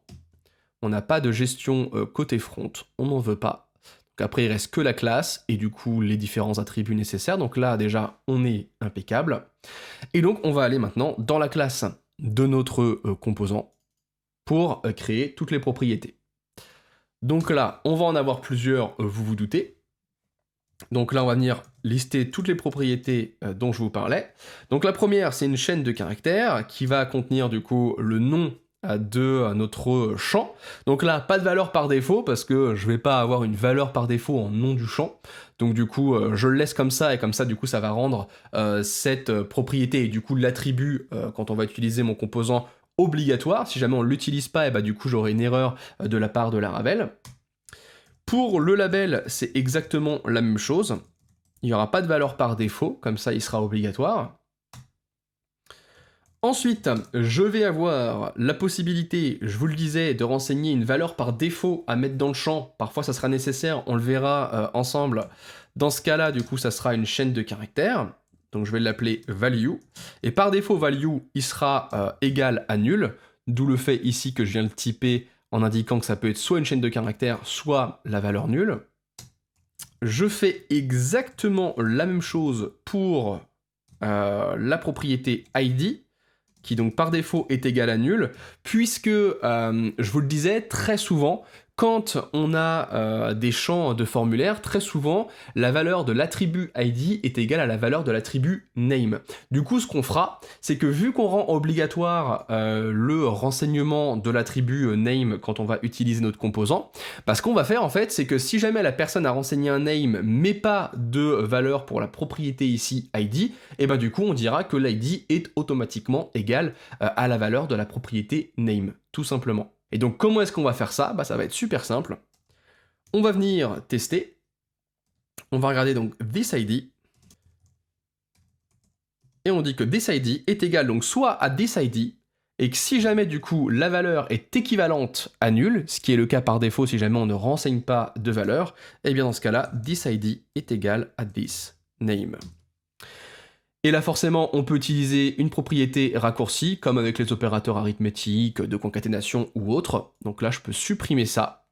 On n'a pas de gestion côté front, on n'en veut pas. Donc après, il reste que la classe et du coup, les différents attributs nécessaires. Donc là, déjà, on est impeccable. Et donc, on va aller maintenant dans la classe de notre composant pour créer toutes les propriétés. Donc là, on va en avoir plusieurs, vous vous doutez. Donc là, on va venir lister toutes les propriétés dont je vous parlais. Donc la première, c'est une chaîne de caractères qui va contenir du coup le nom de notre champ. Donc là, pas de valeur par défaut parce que je vais pas avoir une valeur par défaut en nom du champ. Donc du coup, je le laisse comme ça et comme ça, du coup, ça va rendre cette propriété et du coup l'attribut quand on va utiliser mon composant obligatoire. Si jamais on l'utilise pas, et bah du coup, j'aurai une erreur de la part de Laravel. Pour le label, c'est exactement la même chose. Il n'y aura pas de valeur par défaut, comme ça il sera obligatoire. Ensuite, je vais avoir la possibilité, je vous le disais, de renseigner une valeur par défaut à mettre dans le champ. Parfois ça sera nécessaire, on le verra ensemble. Dans ce cas-là, du coup, ça sera une chaîne de caractères. Donc je vais l'appeler value. Et par défaut, value, il sera égal à nul. D'où le fait ici que je viens le typer en indiquant que ça peut être soit une chaîne de caractères, soit la valeur nulle. Je fais exactement la même chose pour la propriété ID, qui donc par défaut est égale à nul, puisque, je vous le disais, très souvent, quand on a des champs de formulaire, très souvent, la valeur de l'attribut ID est égale à la valeur de l'attribut name. Du coup, ce qu'on fera, c'est que vu qu'on rend obligatoire le renseignement de l'attribut name quand on va utiliser notre composant, bah, ce qu'on va faire en fait, c'est que si jamais la personne a renseigné un name, mais pas de valeur pour la propriété ici ID, et ben du coup, on dira que l'ID est automatiquement égal à la valeur de la propriété name, tout simplement. Et donc, comment est-ce qu'on va faire ça? Bah, ça va être super simple. On va venir tester. On va regarder donc thisID. Et on dit que thisID est égal donc soit à thisID, et que si jamais du coup la valeur est équivalente à nul, ce qui est le cas par défaut si jamais on ne renseigne pas de valeur, et bien dans ce cas-là, thisID est égal à thisName. Et là, forcément, on peut utiliser une propriété raccourcie, comme avec les opérateurs arithmétiques, de concaténation ou autres. Donc là, je peux supprimer ça.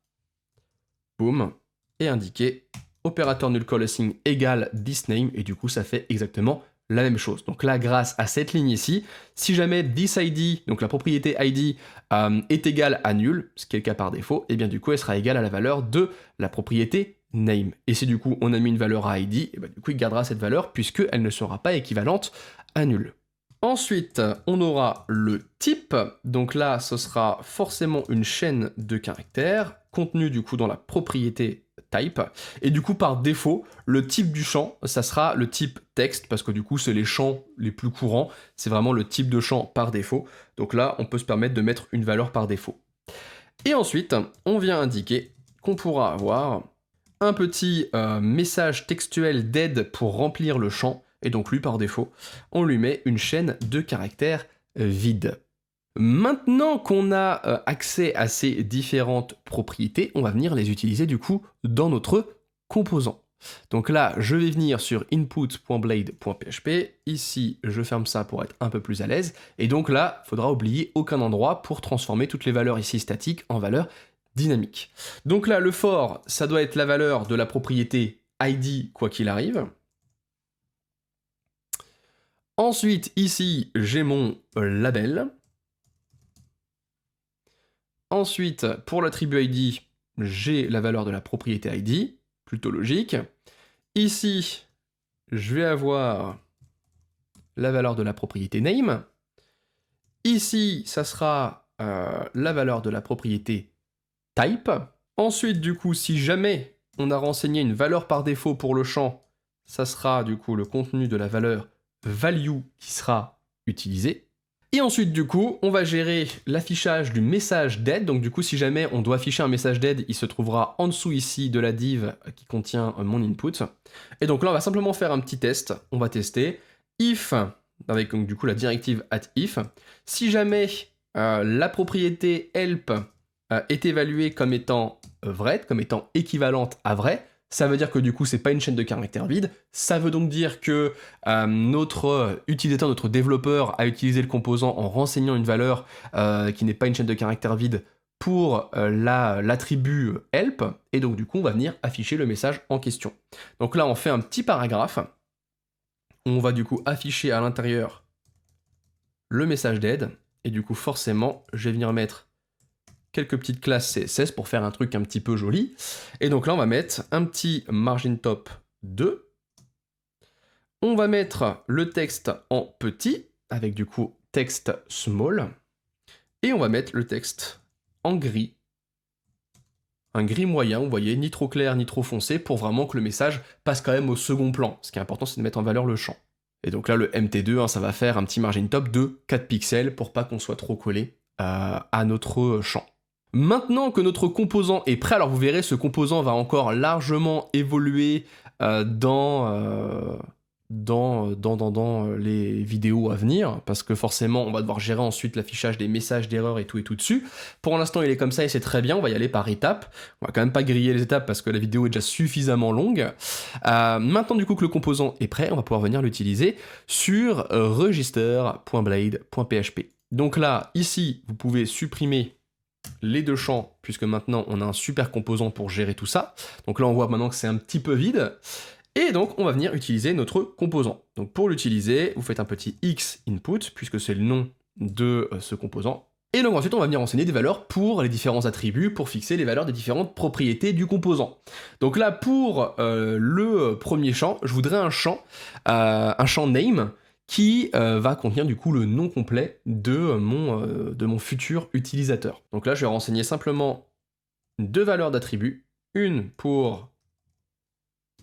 Boum. Et indiquer opérateur null coalescing égale thisName, et du coup, ça fait exactement la même chose. Donc là, grâce à cette ligne ici, si jamais thisID, donc la propriété ID, est égale à nul, ce qui est le cas par défaut, et bien du coup, elle sera égale à la valeur de la propriété name. Et si du coup on a mis une valeur à ID, et ben du coup il gardera cette valeur puisqu'elle ne sera pas équivalente à nul. Ensuite, on aura le type. Donc là, ce sera forcément une chaîne de caractères contenue du coup dans la propriété type. Et du coup, par défaut, le type du champ, ça sera le type texte parce que du coup, c'est les champs les plus courants. C'est vraiment le type de champ par défaut. Donc là, on peut se permettre de mettre une valeur par défaut. Et ensuite, on vient indiquer qu'on pourra avoir un petit message textuel d'aide pour remplir le champ, et donc lui par défaut, on lui met une chaîne de caractères vide. Maintenant qu'on a accès à ces différentes propriétés, on va venir les utiliser du coup dans notre composant. Donc là, je vais venir sur input.blade.php, ici je ferme ça pour être un peu plus à l'aise, et donc là, il faudra oublier aucun endroit pour transformer toutes les valeurs ici statiques en valeurs dynamique. Donc là, le for, ça doit être la valeur de la propriété ID, quoi qu'il arrive. Ensuite, ici, j'ai mon label. Ensuite, pour l'attribut ID, j'ai la valeur de la propriété ID, plutôt logique. Ici, je vais avoir la valeur de la propriété name. Ici, ça sera la valeur de la propriété type. Ensuite, du coup, si jamais on a renseigné une valeur par défaut pour le champ, ça sera du coup le contenu de la valeur value qui sera utilisé. Et ensuite, du coup, on va gérer l'affichage du message d'aide. Donc du coup, si jamais on doit afficher un message d'aide, il se trouvera en dessous ici de la div qui contient mon input. Et donc là, on va simplement faire un petit test. On va tester if, avec donc, du coup la directive @if. Si jamais la propriété help est évaluée comme étant vraie, comme étant équivalente à vrai, Ça veut dire que du coup, c'est pas une chaîne de caractères vide. Ça veut donc dire que notre utilisateur, notre développeur a utilisé le composant en renseignant une valeur qui n'est pas une chaîne de caractères vide pour l'attribut help. Et donc du coup, on va venir afficher le message en question. Donc là, on fait un petit paragraphe. On va du coup afficher à l'intérieur le message d'aide. Et du coup, forcément, je vais venir mettre quelques petites classes CSS pour faire un truc un petit peu joli. Et donc là, on va mettre un petit margin top 2. On va mettre le texte en petit, avec du coup texte small. Et on va mettre le texte en gris. Un gris moyen, vous voyez, ni trop clair ni trop foncé, pour vraiment que le message passe quand même au second plan. Ce qui est important, c'est de mettre en valeur le champ. Et donc là, le MT2, ça va faire un petit margin top de 4 pixels pour pas qu'on soit trop collé à notre champ. Maintenant que notre composant est prêt, alors vous verrez, ce composant va encore largement évoluer dans les vidéos à venir, parce que forcément, on va devoir gérer ensuite l'affichage des messages d'erreur et tout dessus. Pour l'instant, il est comme ça et c'est très bien, on va y aller par étapes. On va quand même pas griller les étapes parce que la vidéo est déjà suffisamment longue. Maintenant, du coup, que le composant est prêt, on va pouvoir venir l'utiliser sur register.blade.php. Donc là, ici, vous pouvez supprimer les deux champs, puisque maintenant on a un super composant pour gérer tout ça. Donc là on voit maintenant que c'est un petit peu vide. Et donc on va venir utiliser notre composant. Donc pour l'utiliser, vous faites un petit X input, puisque c'est le nom de ce composant. Et donc ensuite on va venir renseigner des valeurs pour les différents attributs, pour fixer les valeurs des différentes propriétés du composant. Donc là pour le premier champ, je voudrais un champ name, qui va contenir du coup le nom complet de mon futur utilisateur. Donc là, je vais renseigner simplement deux valeurs d'attributs. Une pour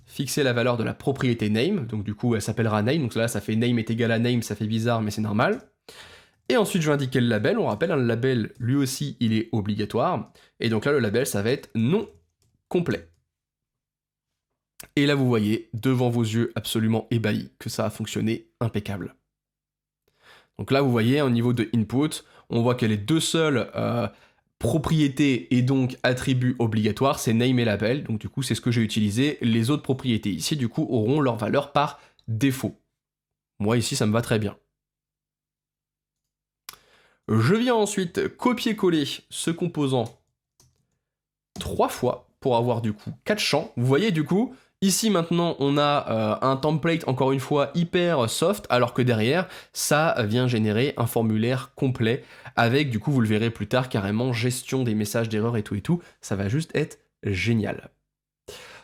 fixer la valeur de la propriété name, donc du coup elle s'appellera name, donc là ça fait name est égal à name, ça fait bizarre mais c'est normal. Et ensuite je vais indiquer le label, on rappelle, le label lui aussi il est obligatoire, et donc là le label ça va être nom complet. Et là, vous voyez, devant vos yeux absolument ébahis, que ça a fonctionné impeccable. Donc là, vous voyez, au niveau de input, on voit que les deux seules propriétés et donc attributs obligatoires, c'est name et label. Donc du coup, c'est ce que j'ai utilisé. Les autres propriétés ici, du coup, auront leur valeur par défaut. Moi, ici, ça me va très bien. Je viens ensuite copier-coller ce composant 3 fois pour avoir du coup 4 champs. Vous voyez, du coup, ici maintenant on a un template encore une fois hyper soft, alors que derrière ça vient générer un formulaire complet avec, du coup vous le verrez plus tard, carrément gestion des messages d'erreur et tout, ça va juste être génial.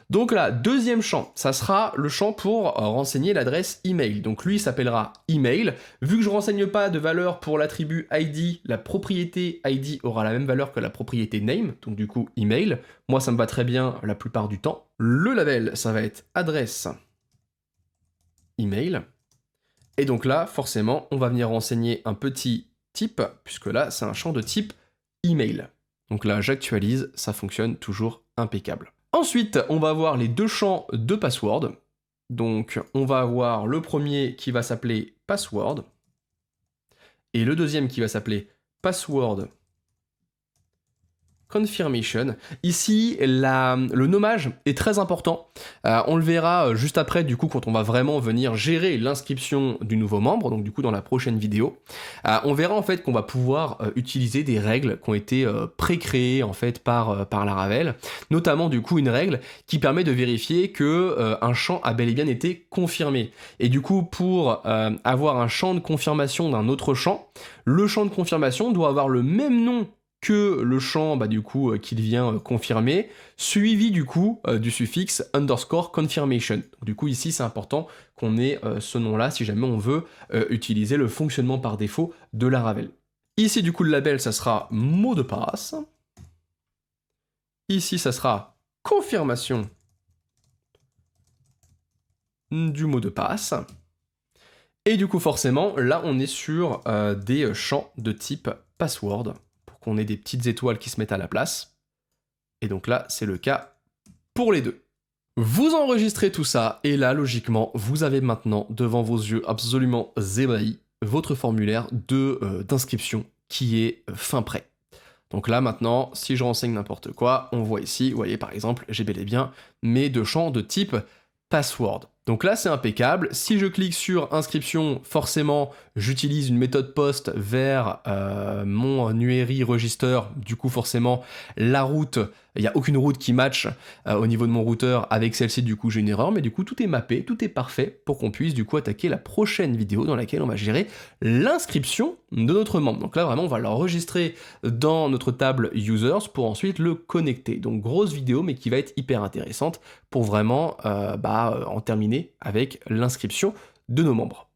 Donc là, deuxième champ, ça sera le champ pour renseigner l'adresse email. Donc lui, il s'appellera email. Vu que je ne renseigne pas de valeur pour l'attribut ID, la propriété ID aura la même valeur que la propriété name, donc du coup email. Moi, ça me va très bien la plupart du temps. Le label, ça va être adresse email. Et donc là, forcément, on va venir renseigner un petit type, puisque là, c'est un champ de type email. Donc là, j'actualise, ça fonctionne toujours impeccable. Ensuite, on va avoir les deux champs de password. Donc, on va avoir le premier qui va s'appeler password et le deuxième qui va s'appeler password confirmation. Ici, le nommage est très important. On le verra juste après, du coup, quand on va vraiment venir gérer l'inscription du nouveau membre, donc du coup dans la prochaine vidéo. On verra en fait qu'on va pouvoir utiliser des règles qui ont été pré-créées en fait par Laravel, notamment du coup une règle qui permet de vérifier que un champ a bel et bien été confirmé. Et du coup, pour avoir un champ de confirmation d'un autre champ, le champ de confirmation doit avoir le même nom que le champ du coup qu'il vient confirmer, suivi du coup du suffixe underscore confirmation. Donc, du coup ici c'est important qu'on ait ce nom-là si jamais on veut utiliser le fonctionnement par défaut de Laravel. Ici du coup le label ça sera mot de passe. Ici ça sera confirmation du mot de passe. Et du coup forcément là on est sur des champs de type password. On ait des petites étoiles qui se mettent à la place. Et donc là, c'est le cas pour les deux. Vous enregistrez tout ça, et là, logiquement, vous avez maintenant devant vos yeux absolument ébahis votre formulaire d'inscription qui est fin prêt. Donc là maintenant, si je renseigne n'importe quoi, on voit ici, vous voyez par exemple, j'ai bel et bien mes deux champs de type password. Donc là c'est impeccable. Si je clique sur inscription, forcément j'utilise une méthode post vers mon URI register. Du coup forcément la route, il n'y a aucune route qui match au niveau de mon routeur avec celle-ci, du coup j'ai une erreur, mais du coup tout est mappé, tout est parfait pour qu'on puisse du coup attaquer la prochaine vidéo dans laquelle on va gérer l'inscription de notre membre. Donc là vraiment on va l'enregistrer dans notre table users pour ensuite le connecter. Donc grosse vidéo mais qui va être hyper intéressante pour vraiment en terminer avec l'inscription de nos membres.